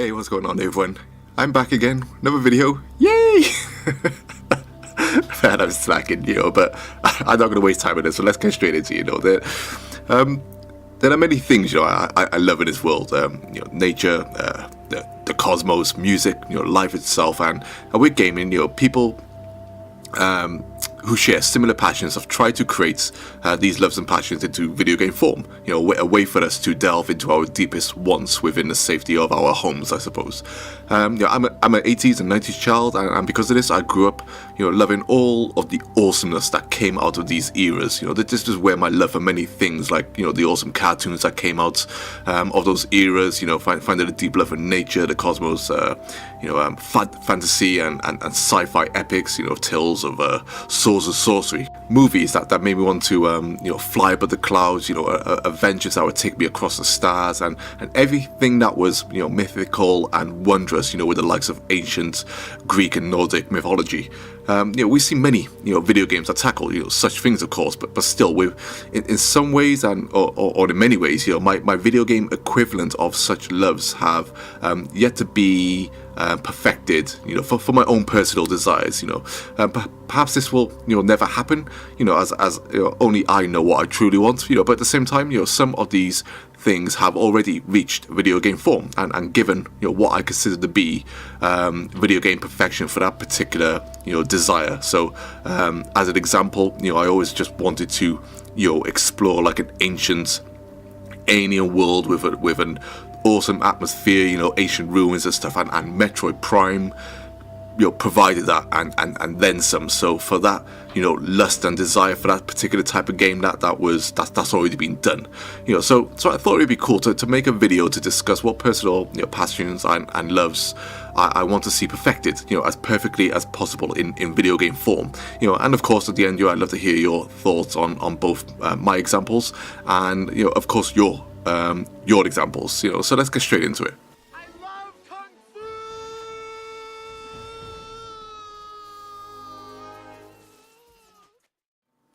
Hey, what's going on, everyone? I'm back again, another video. Yay! Man, I'm slacking, but I'm not going to waste time on this, so let's get straight into there are many things, I love in this world. Nature, the cosmos, music, life itself, and with gaming, people who share similar passions have tried to create these loves and passions into video game form. A way for us to delve into our deepest wants within the safety of our homes, I suppose. I'm an 80s and 90s child, and because of this, I grew up, loving all of the awesomeness that came out of these eras. This is where my love for many things, like the awesome cartoons that came out of those eras. Finding a deep love for nature, the cosmos, fantasy and sci-fi epics. Tales of swords and sorcery, movies that made me want to fly above the clouds. Adventures that would take me across the stars, and everything that was mythical and wondrous. With the likes of ancient Greek and Nordic mythology. We see many video games that tackle such things, of course, but still, in some ways or in many ways, my video game equivalent of such loves have yet to be perfected, for my own personal desires. Perhaps this will never happen, as only I know what I truly want. But at the same time, some of these things have already reached video game form and given what I consider to be video game perfection for that particular desire. So as an example, I always just wanted to explore like an ancient alien world with an awesome atmosphere, ancient ruins and stuff, and Metroid Prime provided that and then some. So for that lust and desire for that particular type of game, that's already been done. So I thought it'd be cool to make a video to discuss what personal passions and loves I want to see perfected as perfectly as possible in video game form. And of course at the end, I'd love to hear your thoughts on both my examples and of course your examples. So let's get straight into it.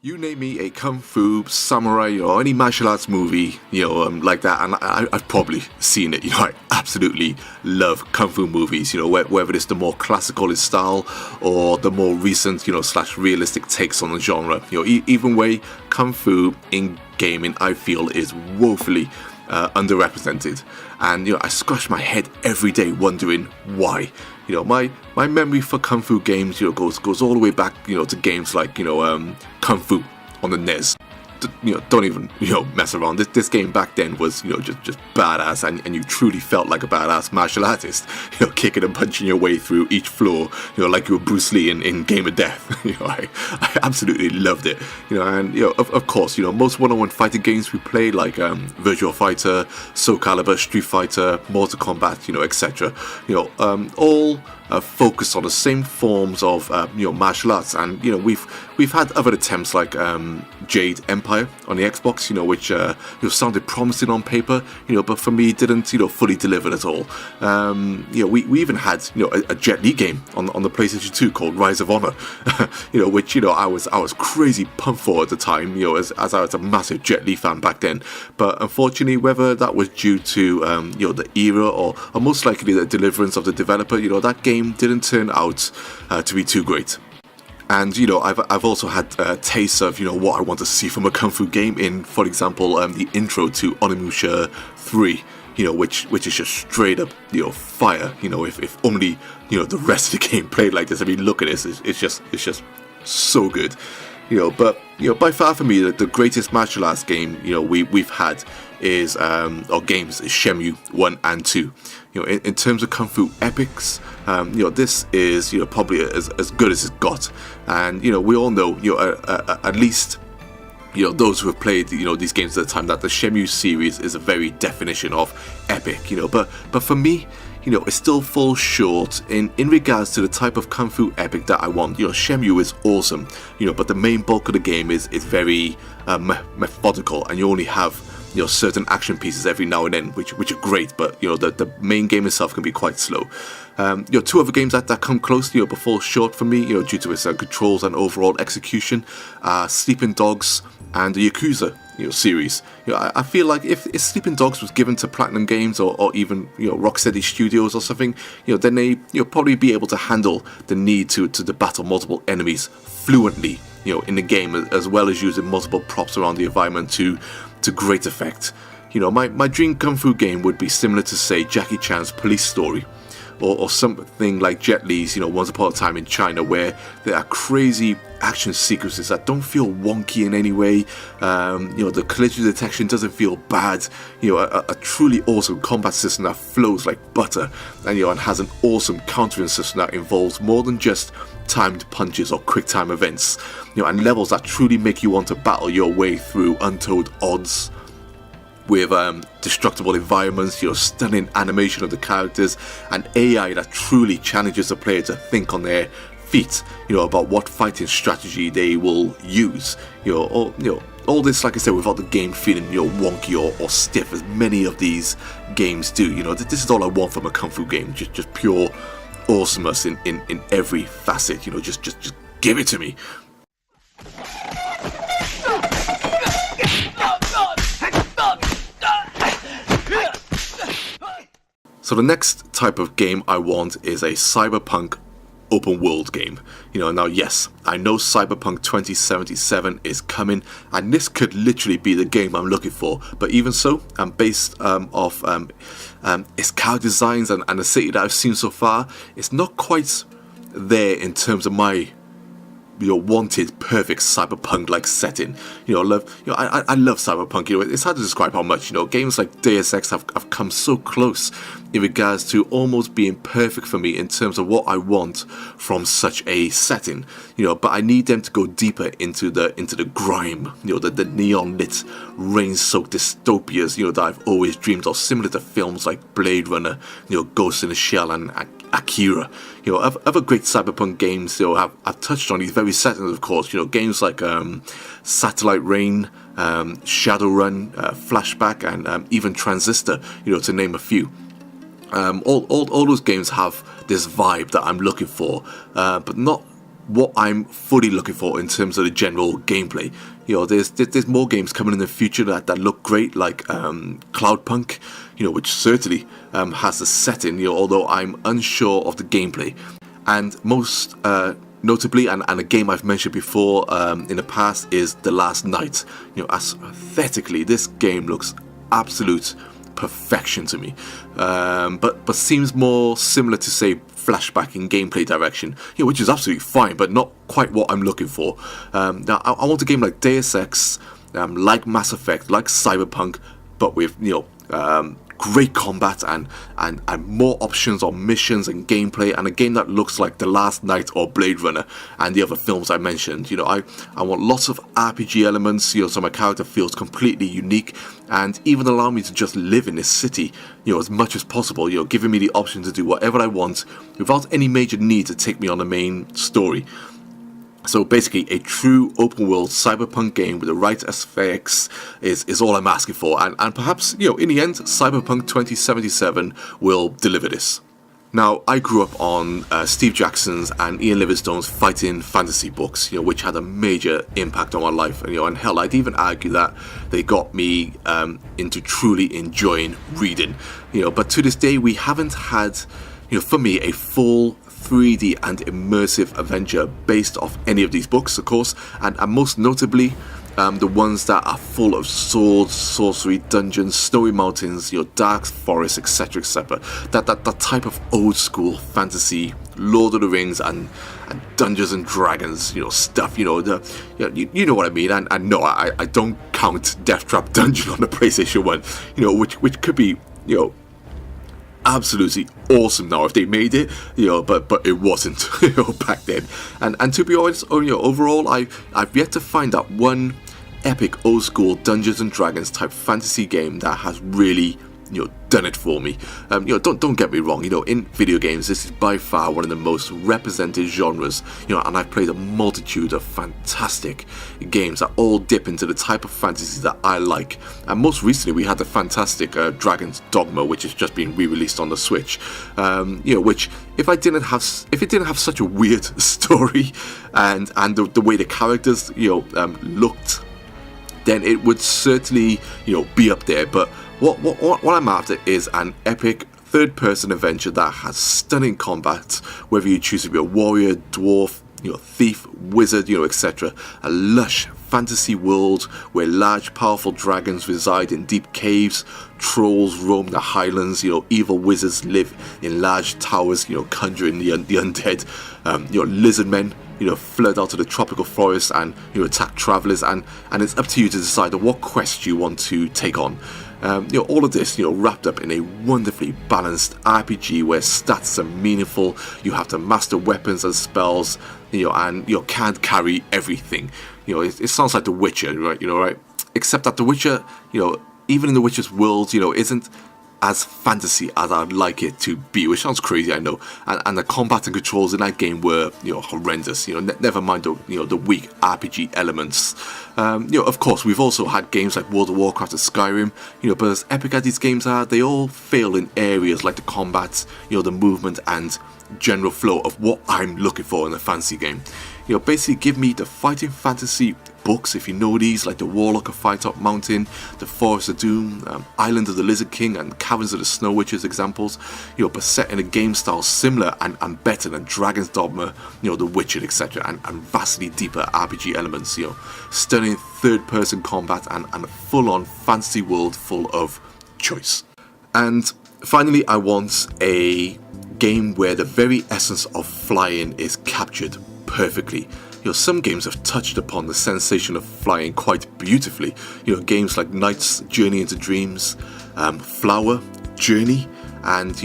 You name me a kung fu, samurai, or any martial arts movie, like that, and I've probably seen it. I absolutely love kung fu movies. Whether it's the more classical in style or the more recent, / realistic takes on the genre. Even way, kung fu in gaming, I feel, is woefully underrepresented, and I scratch my head every day wondering why. My memory for kung fu games goes all the way back to games like Kung Fu on the NES. Don't even mess around. This game back then was just badass, and you truly felt like a badass martial artist. Kicking and punching your way through each floor. Like you were Bruce Lee in Game of Death. I absolutely loved it. And of course most one-on-one fighting games we played, like Virtua Fighter, Soul Calibur, Street Fighter, Mortal Kombat, etc. All focused on the same forms of martial arts, and we've had other attempts like Jade Empire on the Xbox, which sounded promising on paper, but for me didn't fully deliver at all. We even had a Jet Li game on the PlayStation 2 called Rise of Honor, which I was crazy pumped for at the time, as I was a massive Jet Li fan back then. But unfortunately, whether that was due to the era or most likely the deliverance of the developer, that game didn't turn out to be too great. And I've also had tastes of what I want to see from a kung fu game in, for example, the intro to Onimusha 3, which is just straight up fire. If only the rest of the game played like this. I mean, look at this, it's just so good. But by far for me the greatest martial arts game we've had is games is Shenmue 1 and 2. In terms of kung fu epics, this is probably as good as it's got, and we all know at least those who have played these games at the time, that the Shenmue series is a very definition of epic. But for me, it still falls short in regards to the type of kung fu epic that I want. Shenmue is awesome, but the main bulk of the game is very methodical, and you only have certain action pieces every now and then, which are great, but the main game itself can be quite slow. Two other games that come close, but fall short for me, due to its controls and overall execution, Sleeping Dogs and the Yakuza series. I feel like if Sleeping Dogs was given to Platinum Games or even Rocksteady Studios or something, then they probably be able to handle the need to battle multiple enemies fluently, in the game, as well as using multiple props around the environment to great effect. My dream kung fu game would be similar to, say, Jackie Chan's Police Story, or something like Jet Li's, Once Upon a Time in China, where there are crazy action sequences that don't feel wonky in any way. The collision detection doesn't feel bad. A truly awesome combat system that flows like butter, and has an awesome countering system that involves more than just timed punches or quick time events. And levels that truly make you want to battle your way through untold odds, with destructible environments, stunning animation of the characters, and AI that truly challenges the player to think on their feet, about what fighting strategy they will use, all this, like I said, without the game feeling, wonky or stiff, as many of these games do. This is all I want from a kung fu game, just pure awesomeness in every facet. Just give it to me. So the next type of game I want is a cyberpunk open world game. Now, yes, I know Cyberpunk 2077 is coming, and this could literally be the game I'm looking for. But even so, based off its character designs and the city that I've seen so far, it's not quite there in terms of my wanted perfect cyberpunk-like setting. I love cyberpunk. It's hard to describe how much. Games like Deus Ex have come so close in regards to almost being perfect for me in terms of what I want from such a setting. But I need them to go deeper into the grime. The neon-lit, rain-soaked dystopias. That I've always dreamed of, similar to films like Blade Runner, Ghost in the Shell, and Akira. Other great cyberpunk games have touched on these very settings, of course. Games like Satellite Rain, Shadowrun, Flashback, and even Transistor, to name a few. All those games have this vibe that I'm looking for, but not what I'm fully looking for in terms of the general gameplay. There's more games coming in the future that look great, like Cloudpunk, which certainly has the setting, although I'm unsure of the gameplay. And most notably, and a game I've mentioned before in the past, is The Last Night. Aesthetically, this game looks absolute perfection to me, but seems more similar to, say, Flashback in gameplay direction, which is absolutely fine, but not quite what I'm looking for. Now, I want a game like Deus Ex, like Mass Effect, like Cyberpunk, but with great combat and more options on missions and gameplay, and a game that looks like The Last Night or Blade Runner and the other films I mentioned. I want lots of RPG elements, so my character feels completely unique, and even allow me to just live in this city, as much as possible, giving me the option to do whatever I want without any major need to take me on the main story. So basically, a true open-world cyberpunk game with the right aesthetics is all I'm asking for, and perhaps, in the end, Cyberpunk 2077 will deliver this. Now, I grew up on Steve Jackson's and Ian Livingstone's fighting fantasy books, which had a major impact on my life, and hell, I'd even argue that they got me into truly enjoying reading, but to this day, we haven't had, for me, a full 3D and immersive adventure based off any of these books, of course, and most notably the ones that are full of swords, sorcery, dungeons, snowy mountains, dark forests, etc., etc. That type of old school fantasy, Lord of the Rings and Dungeons and Dragons, stuff. You know what I mean. And no, I don't count Death Trap Dungeon on the PlayStation 1, which could be, absolutely awesome now if they made it, but it wasn't, back then. And to be honest, overall, I've yet to find that one epic old school Dungeons and Dragons type fantasy game that has really done it for me. Don't get me wrong, in video games, this is by far one of the most represented genres, and I've played a multitude of fantastic games that all dip into the type of fantasy that I like. And most recently, we had the fantastic Dragon's Dogma, which has just been re-released on the Switch. Which, if it didn't have such a weird story and the way the characters looked, then it would certainly, be up there. But what I'm after is an epic third-person adventure that has stunning combat, whether you choose to be a warrior, dwarf, thief, wizard, etc. A lush fantasy world where large, powerful dragons reside in deep caves, trolls roam the highlands, evil wizards live in large towers, conjuring the undead, lizard men, flood out to the tropical forest and attack travelers, and it's up to you to decide what quest you want to take on. All of this, wrapped up in a wonderfully balanced RPG where stats are meaningful. You have to master weapons and spells, and you can't carry everything. It sounds like The Witcher, right? Except that The Witcher, even in The Witcher's world, isn't as fantasy as I'd like it to be, which sounds crazy, I know. And the combat and controls in that game were, horrendous. Never mind the weak RPG elements. Of course, we've also had games like World of Warcraft and Skyrim. But as epic as these games are, they all fail in areas like the combat, the movement and general flow of what I'm looking for in a fantasy game. Basically give me the fighting fantasy books, if you know these, like The Warlock of Firetop Mountain, The Forest of Doom, Island of the Lizard King and Caverns of the Snow Witches examples, but set in a game style similar and better than Dragon's Dogma, The Witcher, etc. and vastly deeper RPG elements, stunning third-person combat and a full-on fantasy world full of choice. And finally, I want a game where the very essence of flying is captured perfectly. Some games have touched upon the sensation of flying quite beautifully. Games like Knight's Journey into Dreams, Flower, Journey, and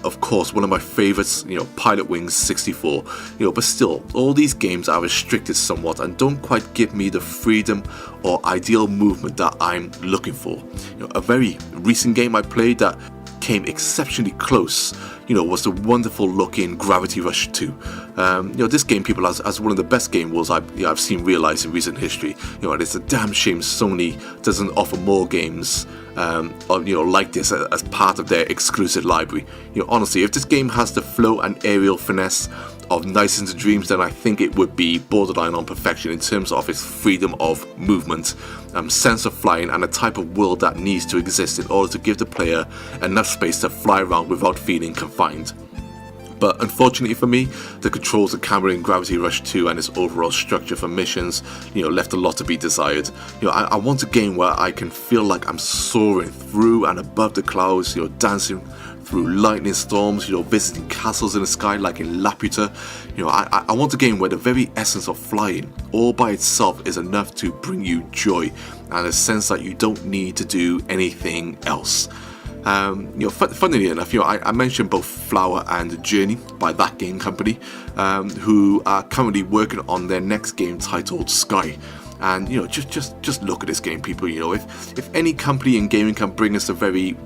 of course one of my favorites, Pilotwings 64. But still, all these games are restricted somewhat and don't quite give me the freedom or ideal movement that I'm looking for. A very recent game I played that came exceptionally close, was the wonderful looking Gravity Rush 2. This game, people, as one of the best game worlds I've seen realized in recent history. And it's a damn shame Sony doesn't offer more games like this as part of their exclusive library. Honestly, if this game has the flow and aerial finesse of Nice into Dreams, then I think it would be borderline on perfection in terms of its freedom of movement, sense of flying, and a type of world that needs to exist in order to give the player enough space to fly around without feeling confined. But unfortunately for me, the controls of camera in Gravity Rush 2 and its overall structure for missions, left a lot to be desired. I want a game where I can feel like I'm soaring through and above the clouds, dancing through lightning storms, visiting castles in the sky like in Laputa. I want a game where the very essence of flying all by itself is enough to bring you joy and a sense that you don't need to do anything else. Funnily enough, I mentioned both Flower and Journey by That Game Company, who are currently working on their next game titled Sky. And just look at this game, people. If any company in gaming can bring us the very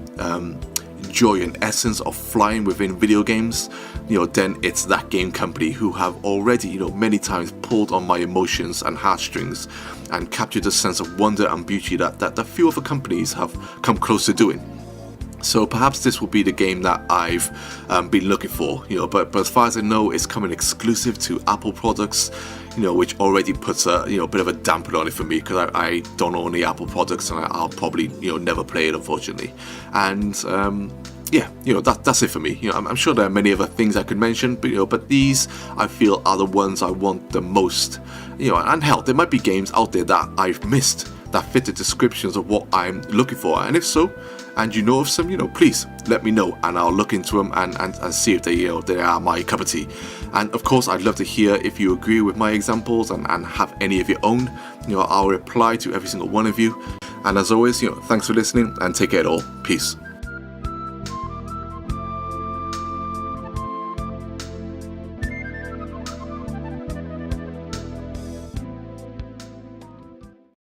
joy and essence of flying within video games, then it's That Game Company, who have already, many times pulled on my emotions and heartstrings and captured a sense of wonder and beauty that few other companies have come close to doing. So perhaps this will be the game that I've been looking for, but as far as I know, it's coming exclusive to Apple products, which already puts a bit of a damper on it for me, because I don't own the Apple products and I'll probably never play it, unfortunately. And that's it for me. I'm sure there are many other things I could mention, but these I feel are the ones I want the most. And hell, there might be games out there that I've missed that fit the descriptions of what I'm looking for, and if so, and you know of some, please let me know and I'll look into them and see if they are my cup of tea. And of course, I'd love to hear if you agree with my examples and have any of your own. I'll reply to every single one of you. And as always, thanks for listening and take care all. Peace.